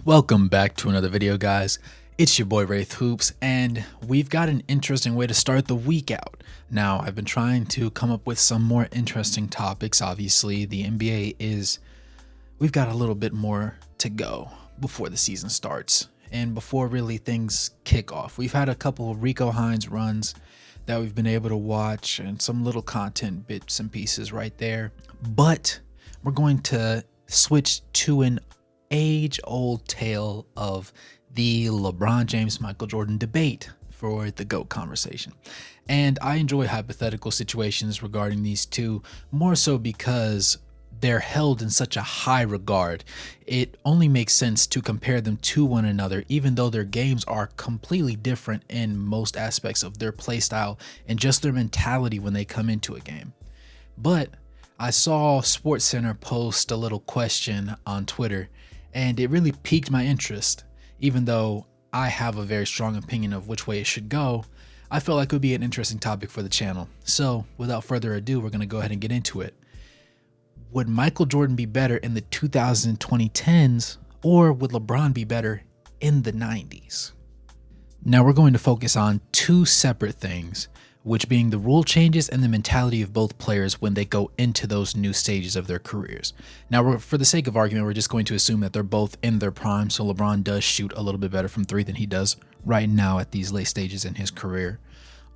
Welcome back to another video, guys. It's your boy Wraith Hoops, and we've got an interesting way to start the week out. Now, I've been trying to come up with some more interesting topics. Obviously, the NBA we've got a little bit more to go before the season starts and before really things kick off. We've had a couple of Rico Hines runs that we've been able to watch and some little content bits and pieces right there. But we're going to switch to an age-old tale of the LeBron James Michael Jordan debate for the GOAT conversation. And I enjoy hypothetical situations regarding these two, more so because they're held in such a high regard. It only makes sense to compare them to one another, even though their games are completely different in most aspects of their play style and just their mentality when they come into a game. But I saw SportsCenter post a little question on Twitter, and it really piqued my interest. Even though I have a very strong opinion of which way it should go, I felt like it would be an interesting topic for the channel. So without further ado, we're going to go ahead and get into it. Would Michael Jordan be better in the 2010s, or would LeBron be better in the 90s? Now we're going to focus on two separate things, which being the rule changes and the mentality of both players when they go into those new stages of their careers. Now, for the sake of argument, we're just going to assume that they're both in their prime, so LeBron does shoot a little bit better from three than he does right now at these late stages in his career.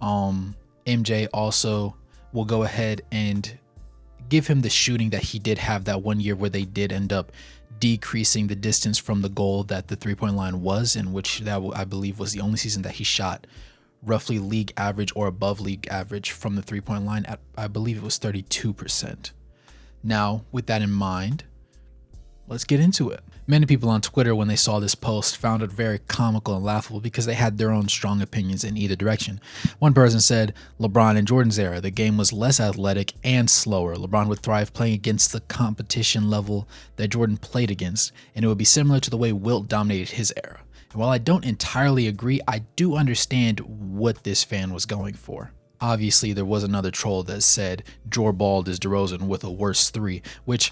MJ also will go ahead and give him the shooting that he did have that one year where they did end up decreasing the distance from the goal that the three-point line was, in which that I believe was the only season that he shot roughly league average or above league average from the three-point line at, I believe it was 32%. Now, with that in mind, let's get into it. Many people on Twitter, when they saw this post, found it very comical and laughable because they had their own strong opinions in either direction. One person said, LeBron in Jordan's era, the game was less athletic and slower. LeBron would thrive playing against the competition level that Jordan played against, and it would be similar to the way Wilt dominated his era. And while I don't entirely agree, I do understand what this fan was going for. Obviously, there was another troll that said Jor Bald is DeRozan with a worse three, which,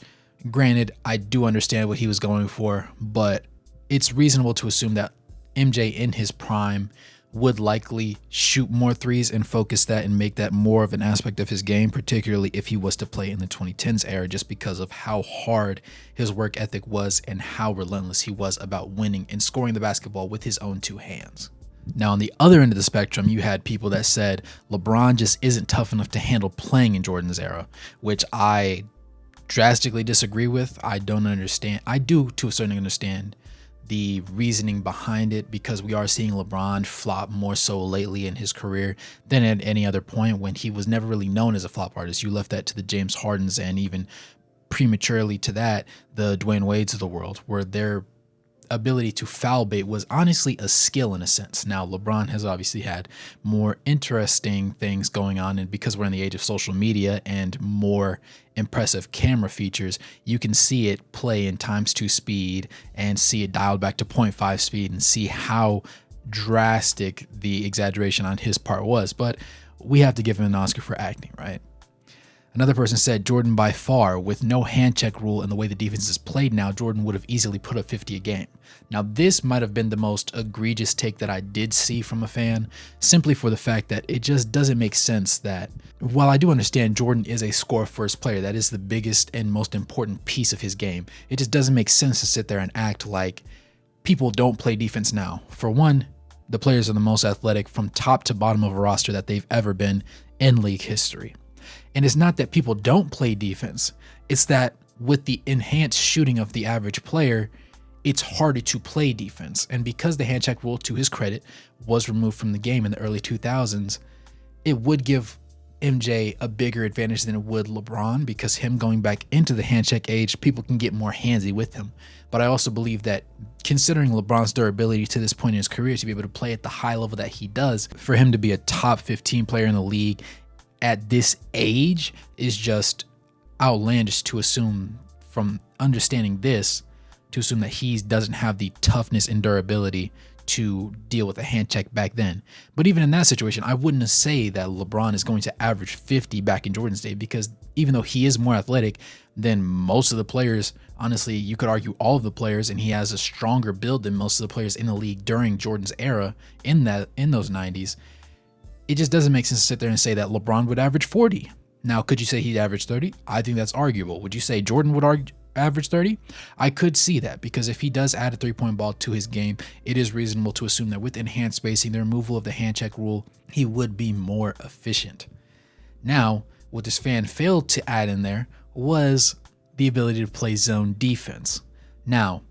granted, I do understand what he was going for, but it's reasonable to assume that MJ in his prime would likely shoot more threes and focus that and make that more of an aspect of his game, particularly if he was to play in the 2010s era, just because of how hard his work ethic was and how relentless he was about winning and scoring the basketball with his own two hands. Now, on the other end of the spectrum, you had people that said LeBron just isn't tough enough to handle playing in Jordan's era, which I drastically disagree with. I don't understand. I do, to a certain extent, understand the reasoning behind it, because we are seeing LeBron flop more so lately in his career than at any other point when he was never really known as a flop artist. You left that to the James Hardens and even prematurely to that, the Dwayne Wades of the world, where their ability to foul bait was honestly a skill in a sense. Now, LeBron has obviously had more interesting things going on, and because we're in the age of social media and more impressive camera features, you can see it play in ×2 speed and see it dialed back to 0.5 speed and see how drastic the exaggeration on his part was. But we have to give him an Oscar for acting, right? Another person said Jordan by far, with no hand check rule and the way the defense is played now, Jordan would have easily put up 50 a game. Now, this might have been the most egregious take that I did see from a fan, simply for the fact that it just doesn't make sense that, while I do understand Jordan is a score-first player, that is the biggest and most important piece of his game, it just doesn't make sense to sit there and act like people don't play defense now. For one, the players are the most athletic from top to bottom of a roster that they've ever been in league history. And it's not that people don't play defense, it's that with the enhanced shooting of the average player, it's harder to play defense. And because the hand check rule, to his credit, was removed from the game in the early 2000s, it would give MJ a bigger advantage than it would LeBron, because him going back into the hand check age, people can get more handsy with him. But I also believe that considering LeBron's durability to this point in his career, to be able to play at the high level that he does, for him to be a top 15 player in the league at this age is just outlandish to assume, from understanding this, to assume that he doesn't have the toughness and durability to deal with a hand check back then. But even in that situation, I wouldn't say that LeBron is going to average 50 back in Jordan's day, because even though he is more athletic, than most of the players. Honestly, you could argue all of the players, and he has a stronger build than most of the players in the league during Jordan's era in those 90s. It just doesn't make sense to sit there and say that LeBron would average 40. Now, could you say he'd average 30? I think that's arguable. Would you say Jordan would average 30? I could see that, because if he does add a three-point ball to his game, it is reasonable to assume that with enhanced spacing, the removal of the hand check rule, he would be more efficient. Now, what this fan failed to add in there was the ability to play zone defense. Now,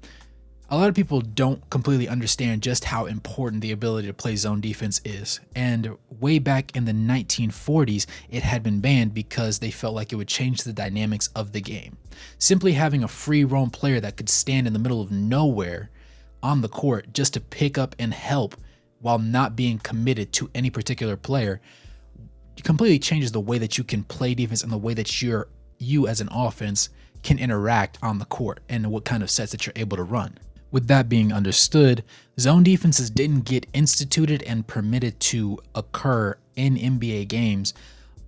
a lot of people don't completely understand just how important the ability to play zone defense is. And way back in the 1940s, it had been banned because they felt like it would change the dynamics of the game. Simply having a free roam player that could stand in the middle of nowhere on the court just to pick up and help while not being committed to any particular player completely changes the way that you can play defense and the way that you as an offense can interact on the court and what kind of sets that you're able to run. With that being understood, zone defenses didn't get instituted and permitted to occur in NBA games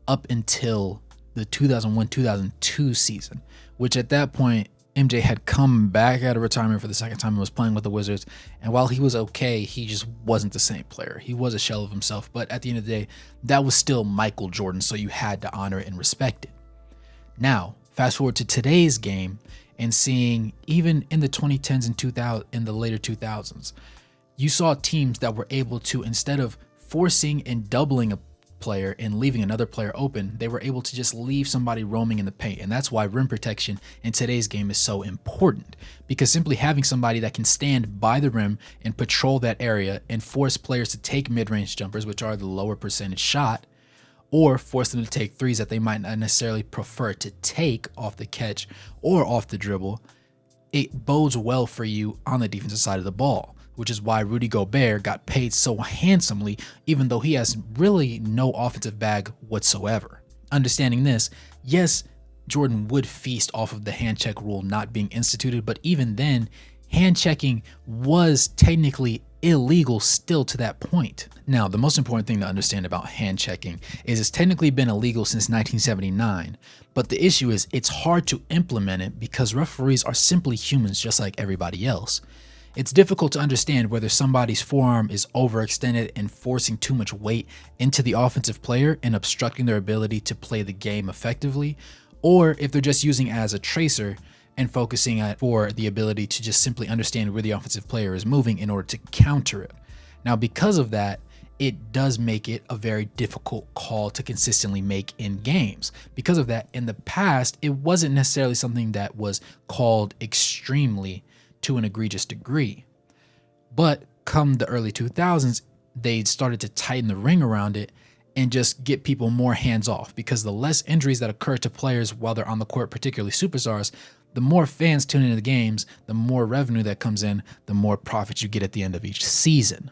up until the 2001-2002 season, which at that point, MJ had come back out of retirement for the second time and was playing with the Wizards. And while he was okay, he just wasn't the same player. He was a shell of himself. But at the end of the day, that was still Michael Jordan, so you had to honor it and respect it. Now, fast forward to today's game and seeing even in the 2010s and in the later 2000s, you saw teams that were able to, instead of forcing and doubling a player and leaving another player open, they were able to just leave somebody roaming in the paint. And that's why rim protection in today's game is so important, because simply having somebody that can stand by the rim and patrol that area and force players to take mid-range jumpers, which are the lower percentage shot, or force them to take threes that they might not necessarily prefer to take off the catch or off the dribble, it bodes well for you on the defensive side of the ball, which is why Rudy Gobert got paid so handsomely, even though he has really no offensive bag whatsoever. Understanding this, yes, Jordan would feast off of the hand check rule not being instituted, but even then, hand checking was technically illegal still to that point. Now, the most important thing to understand about hand checking is it's technically been illegal since 1979, but the issue is it's hard to implement it because referees are simply humans just like everybody else. It's difficult to understand whether somebody's forearm is overextended and forcing too much weight into the offensive player and obstructing their ability to play the game effectively, or if they're just using it as a tracer and focusing for the ability to just simply understand where the offensive player is moving in order to counter it. Now, because of that, it does make it a very difficult call to consistently make in games. Because of that, in the past, it wasn't necessarily something that was called extremely to an egregious degree. But come the early 2000s, they started to tighten the ring around it and just get people more hands off, because the less injuries that occur to players while they're on the court, particularly superstars, the more fans tune into the games, the more revenue that comes in, the more profits you get at the end of each season.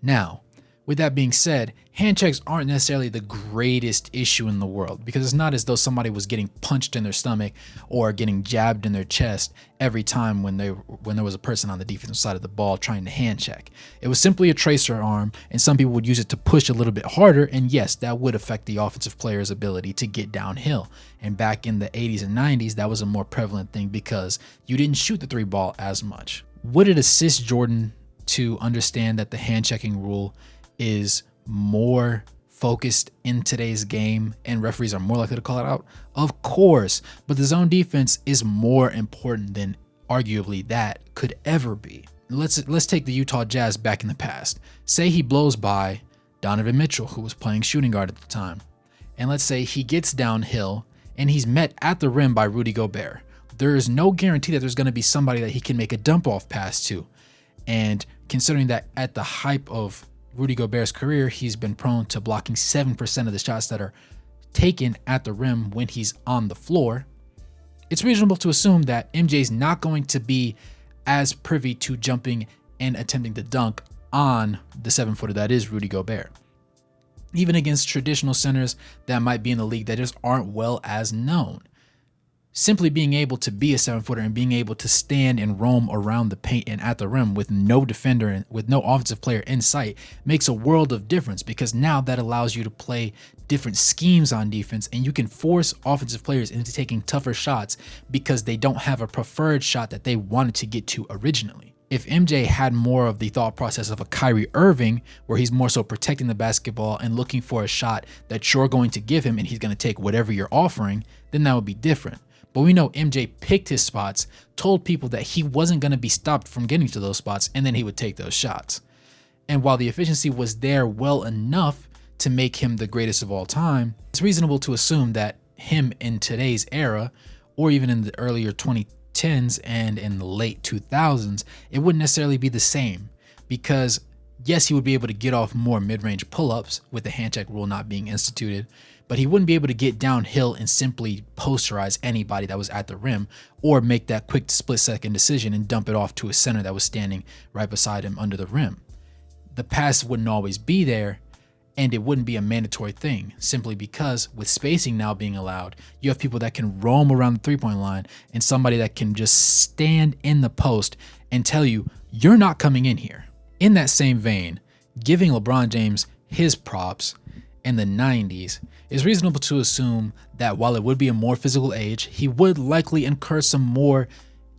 Now, with that being said, hand checks aren't necessarily the greatest issue in the world, because it's not as though somebody was getting punched in their stomach or getting jabbed in their chest every time when there was a person on the defensive side of the ball trying to hand check. It was simply a tracer arm, and some people would use it to push a little bit harder, and yes, that would affect the offensive player's ability to get downhill. And back in the 80s and 90s, that was a more prevalent thing because you didn't shoot the three ball as much. Would it assist Jordan to understand that the hand checking rule is more focused in today's game and referees are more likely to call it out? Of course, but the zone defense is more important than arguably that could ever be. Let's take the Utah Jazz back in the past. Say he blows by Donovan Mitchell, who was playing shooting guard at the time, and let's say he gets downhill and he's met at the rim by Rudy Gobert. There is no guarantee that there's going to be somebody that he can make a dump off pass to. And considering that at the hype of Rudy Gobert's career, he's been prone to blocking 7% of the shots that are taken at the rim when he's on the floor, it's reasonable to assume that MJ's not going to be as privy to jumping and attempting to dunk on the 7-footer that is Rudy Gobert. Even against traditional centers that might be in the league that just aren't well as known. Simply being able to be a 7-footer and being able to stand and roam around the paint and at the rim with no defender and with no offensive player in sight makes a world of difference, because now that allows you to play different schemes on defense, and you can force offensive players into taking tougher shots because they don't have a preferred shot that they wanted to get to originally. If MJ had more of the thought process of a Kyrie Irving, where he's more so protecting the basketball and looking for a shot that you're going to give him and he's going to take whatever you're offering, then that would be different. But we know MJ picked his spots, told people that he wasn't going to be stopped from getting to those spots, and then he would take those shots. And while the efficiency was there well enough to make him the greatest of all time, it's reasonable to assume that him in today's era, or even in the earlier 2010s and in the late 2000s, it wouldn't necessarily be the same, because yes, he would be able to get off more mid-range pull-ups with the hand check rule not being instituted, but he wouldn't be able to get downhill and simply posterize anybody that was at the rim, or make that quick split-second decision and dump it off to a center that was standing right beside him under the rim. The pass wouldn't always be there, and it wouldn't be a mandatory thing, simply because with spacing now being allowed, you have people that can roam around the three-point line and somebody that can just stand in the post and tell you, you're not coming in here. In that same vein, giving LeBron James his props in the 90s, it's reasonable to assume that while it would be a more physical age, he would likely incur some more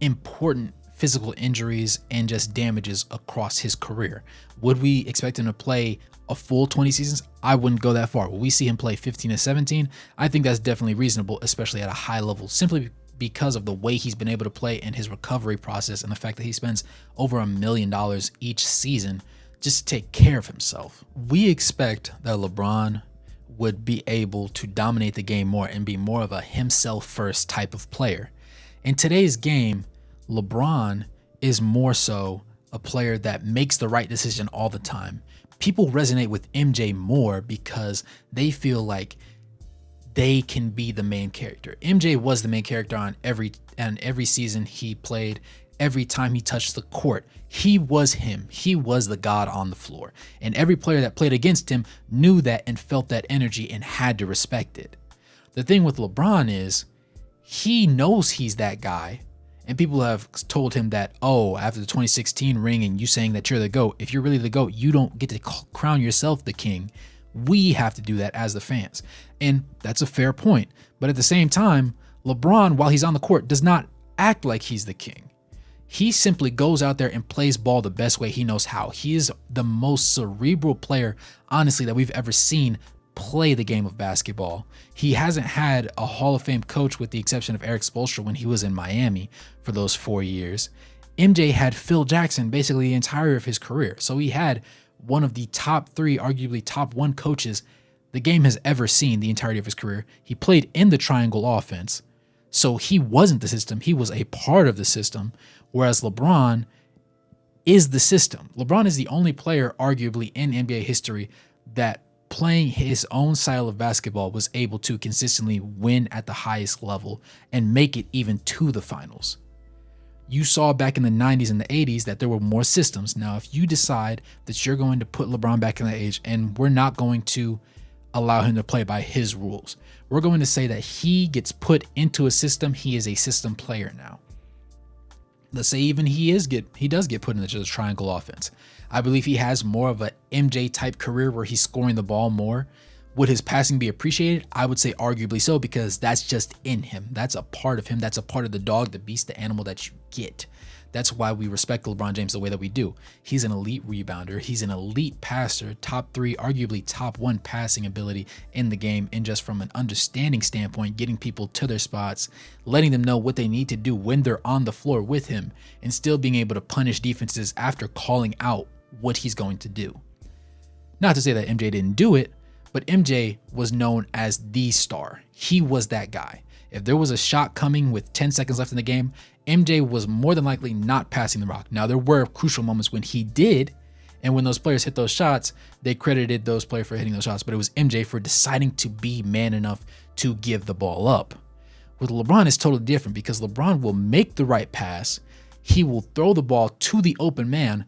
important physical injuries and just damages across his career. Would we expect him to play a full 20 seasons? I wouldn't go that far. Will we see him play 15 to 17? I think that's definitely reasonable, especially at a high level, simply because of the way he's been able to play and his recovery process, and the fact that he spends over $1 million each season just to take care of himself. We expect that LeBron would be able to dominate the game more and be more of a himself first type of player. In today's game, LeBron is more so a player that makes the right decision all the time. People resonate with MJ more because they feel like they can be the main character. MJ was the main character on every season he played. Every time he touched the court, he was him. He was the god on the floor. And every player that played against him knew that and felt that energy and had to respect it. The thing with LeBron is he knows he's that guy. And people have told him that, oh, after the 2016 ring and you saying that you're the GOAT, if you're really the GOAT, you don't get to crown yourself the king. We have to do that as the fans. And that's a fair point. But at the same time, LeBron, while he's on the court, does not act like he's the king. He simply goes out there and plays ball the best way he knows how. He is the most cerebral player, honestly, that we've ever seen play the game of basketball. He hasn't had a Hall of Fame coach with the exception of Eric Spoelstra when he was in Miami for those 4 years. MJ had Phil Jackson basically the entire of his career. So he had one of the top 3, arguably top 1 coaches the game has ever seen the entirety of his career. He played in the triangle offense. So he wasn't the system. He was a part of the system. Whereas LeBron is the system. LeBron is the only player arguably in NBA history that playing his own style of basketball was able to consistently win at the highest level and make it even to the finals. You saw back in the 90s and the 80s that there were more systems. Now, if you decide that you're going to put LeBron back in the age and we're not going to allow him to play by his rules, we're going to say that he gets put into a system. He is a system player now. Let's say even he does get put into the triangle offense. I believe he has more of a MJ type career where he's scoring the ball more. Would his passing be appreciated? I would say arguably so, because that's just in him. That's a part of him. That's a part of the dog, the beast, the animal that you get. That's why we respect LeBron James the way that we do. He's an elite rebounder. He's an elite passer, top 3, arguably top 1 passing ability in the game. And just from an understanding standpoint, getting people to their spots, letting them know what they need to do when they're on the floor with him, and still being able to punish defenses after calling out what he's going to do. Not to say that MJ didn't do it, but MJ was known as the star. He was that guy. If there was a shot coming with 10 seconds left in the game, MJ was more than likely not passing the rock. Now, there were crucial moments when he did, and when those players hit those shots, they credited those players for hitting those shots, but it was MJ for deciding to be man enough to give the ball up. With LeBron, it's totally different, because LeBron will make the right pass. He will throw the ball to the open man,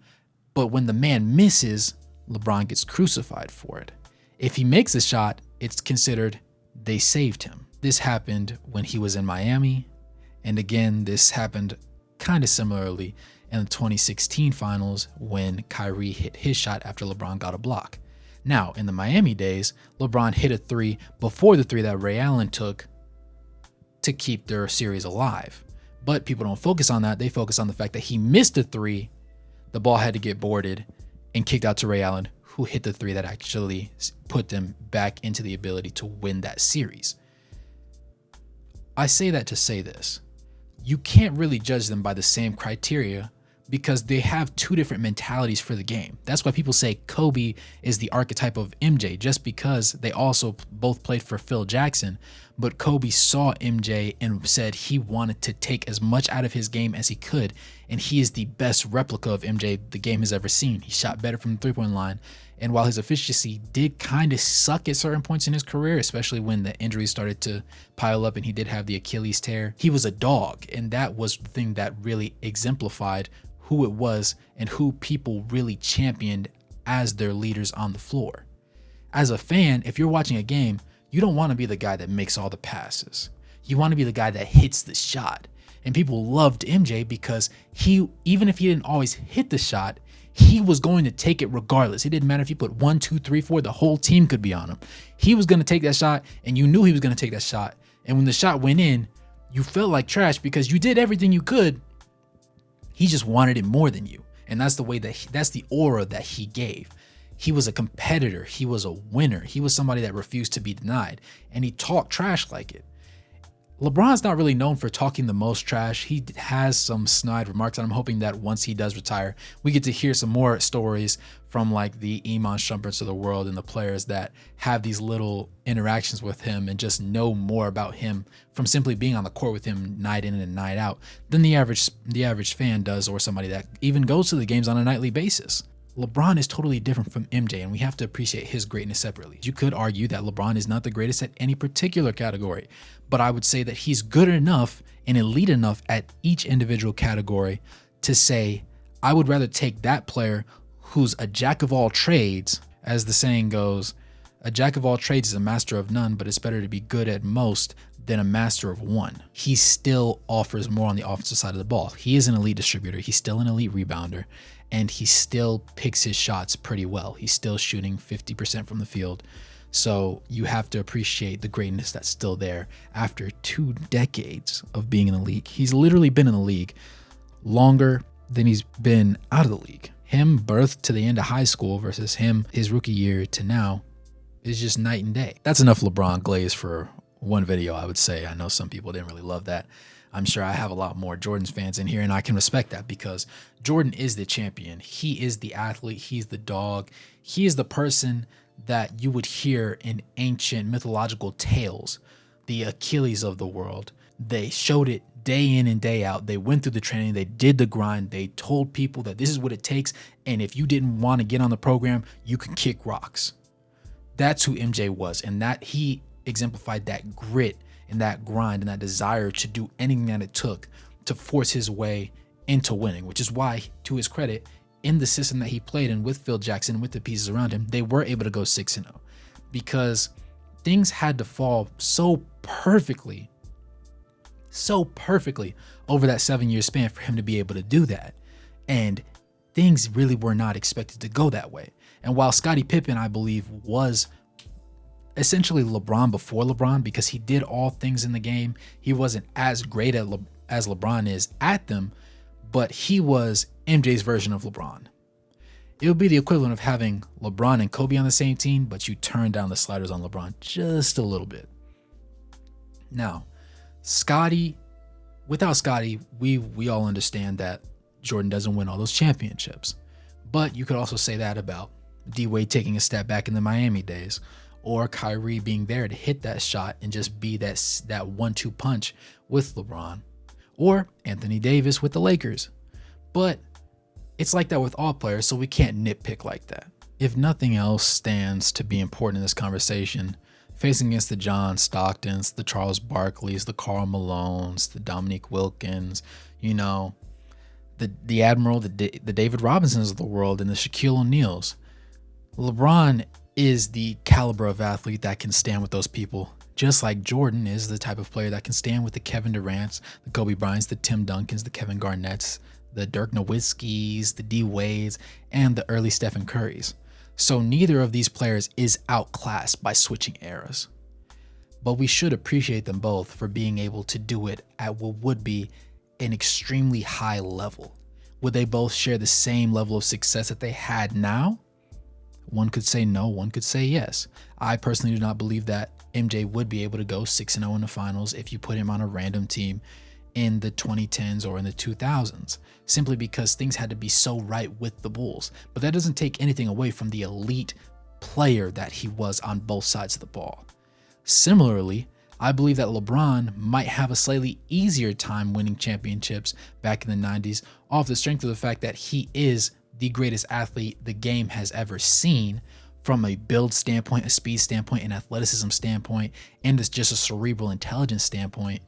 but when the man misses, LeBron gets crucified for it. If he makes a shot, it's considered they saved him. This happened when he was in Miami, And again, this happened kind of similarly in the 2016 finals when Kyrie hit his shot after LeBron got a block. Now, in the Miami days, LeBron hit a three before the three that Ray Allen took to keep their series alive. But people don't focus on that. They focus on the fact that he missed a three. The ball had to get boarded and kicked out to Ray Allen, who hit the three that actually put them back into the ability to win that series. I say that to say this. You can't really judge them by the same criteria because they have two different mentalities for the game. That's why people say Kobe is the archetype of MJ, just because they also both played for Phil Jackson. But Kobe saw MJ and said he wanted to take as much out of his game as he could. And he is the best replica of MJ the game has ever seen. He shot better from the three-point line. And while his efficiency did kind of suck at certain points in his career, especially when the injuries started to pile up and he did have the Achilles tear, he was a dog. And that was the thing that really exemplified who it was and who people really championed as their leaders on the floor. As a fan, if you're watching a game, you don't want to be the guy that makes all the passes. You want to be the guy that hits the shot. And people loved MJ because he, even if he didn't always hit the shot, he was going to take it regardless. It didn't matter if you put 1, 2, 3, 4, the whole team could be on him. He was going to take that shot, and you knew he was going to take that shot. And when the shot went in, you felt like trash because you did everything you could. He just wanted it more than you. And that's the way that that's the aura that he gave. He was a competitor. He was a winner. He was somebody that refused to be denied. And he talked trash like it. LeBron's not really known for talking the most trash. He has some snide remarks, and I'm hoping that once he does retire, we get to hear some more stories from like the Iman Shumperts of the world and the players that have these little interactions with him and just know more about him from simply being on the court with him night in and night out than the average fan does, or somebody that even goes to the games on a nightly basis. LeBron is totally different from MJ, and we have to appreciate his greatness separately. You could argue that LeBron is not the greatest at any particular category, but I would say that he's good enough and elite enough at each individual category to say, I would rather take that player who's a jack of all trades. As the saying goes, a jack of all trades is a master of none, but it's better to be good at most than a master of one. He still offers more on the offensive side of the ball. He is an elite distributor. He's still an elite rebounder, and he still picks his shots pretty well. He's still shooting 50% from the field. So you have to appreciate the greatness that's still there after 2 decades of being in the league. He's literally been in the league longer than he's been out of the league. Him birthed to the end of high school versus him his rookie year to now is just night and day. That's enough LeBron glaze for one video, I would say. I know some people didn't really love that. I'm sure I have a lot more Jordan's fans in here, and I can respect that because Jordan is the champion. He is the athlete. He's the dog. He is the person that you would hear in ancient mythological tales, the Achilles of the world. They showed it day in and day out. They went through the training. They did the grind. They told people that this is what it takes, and if you didn't want to get on the program, you can kick rocks. That's who MJ was, and that he exemplified that grit and that grind and that desire to do anything that it took to force his way into winning, which is why, to his credit, in the system that he played in with Phil Jackson, with the pieces around him, they were able to go 6-0 because things had to fall so perfectly over that 7-year span for him to be able to do that. And things really were not expected to go that way. And while Scottie Pippen, I believe, was essentially LeBron before LeBron because he did all things in the game, he wasn't as great at as LeBron is at them, but he was MJ's version of LeBron. It would be the equivalent of having LeBron and Kobe on the same team, but you turn down the sliders on LeBron just a little bit. Now, Scottie, without Scottie, we all understand that Jordan doesn't win all those championships. But you could also say that about D-Wade taking a step back in the Miami days, or Kyrie being there to hit that shot and just be that 1-2 punch with LeBron, or Anthony Davis with the Lakers. But it's like that with all players, so we can't nitpick like that. If nothing else stands to be important in this conversation, facing against the John Stocktons, the Charles Barkleys, the Karl Malones, the Dominique Wilkins, the Admiral, the David Robinsons of the world, and the Shaquille O'Neals, LeBron is the caliber of athlete that can stand with those people Just like Jordan is the type of player that can stand with the Kevin Durant's, the Kobe Bryant's, the Tim Duncans, the Kevin Garnett's, the Dirk Nowitzki's, the D Wade's, and the early Stephen Curry's. So neither of these players is outclassed by switching eras. But we should appreciate them both for being able to do it at what would be an extremely high level. Would they both share the same level of success that they had now? One could say no, one could say yes. I personally do not believe that MJ would be able to go 6-0 in the finals if you put him on a random team in the 2010s or in the 2000s, simply because things had to be so right with the Bulls. But that doesn't take anything away from the elite player that he was on both sides of the ball. Similarly, I believe that LeBron might have a slightly easier time winning championships back in the 90s off the strength of the fact that he is the greatest athlete the game has ever seen from a build standpoint, a speed standpoint, an athleticism standpoint, and it's just a cerebral intelligence standpoint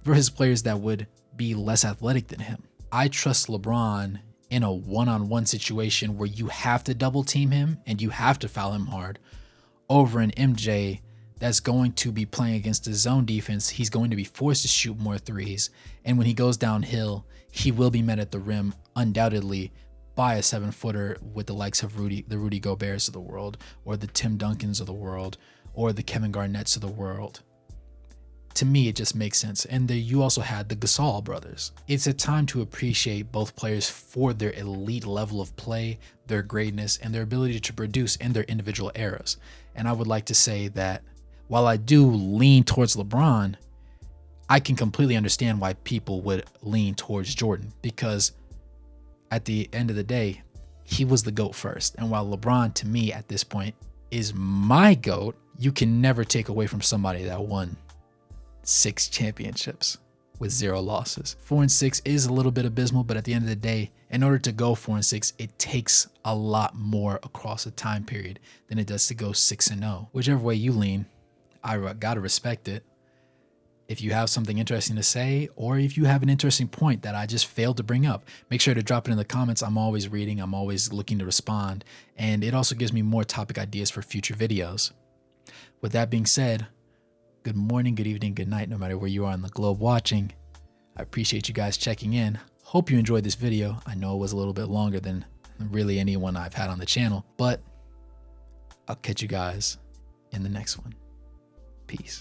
versus players that would be less athletic than him. I trust LeBron in a one-on-one situation where you have to double team him and you have to foul him hard over an MJ that's going to be playing against the zone defense. He's going to be forced to shoot more threes. And when he goes downhill, he will be met at the rim undoubtedly by a 7-footer with the likes of the Rudy Goberts of the world, or the Tim Duncans of the world, or the Kevin Garnetts of the world. To me, it just makes sense. And you also had the Gasol brothers. It's a time to appreciate both players for their elite level of play, their greatness, and their ability to produce in their individual eras. And I would like to say that while I do lean towards LeBron, I can completely understand why people would lean towards Jordan, because at the end of the day, he was the GOAT first. And while LeBron, to me, at this point, is my GOAT, you can never take away from somebody that won 6 championships with 0 losses. 4-6 is a little bit abysmal, but at the end of the day, in order to go 4-6, it takes a lot more across a time period than it does to go 6-0. Whichever way you lean, I gotta respect it. If you have something interesting to say, or if you have an interesting point that I just failed to bring up, make sure to drop it in the comments. I'm always reading, I'm always looking to respond, and it also gives me more topic ideas for future videos. With that being said, good morning, good evening, good night, no matter where you are on the globe watching. I appreciate you guys checking in. Hope you enjoyed this video. I know it was a little bit longer than really anyone I've had on the channel, but I'll catch you guys in the next one. Peace.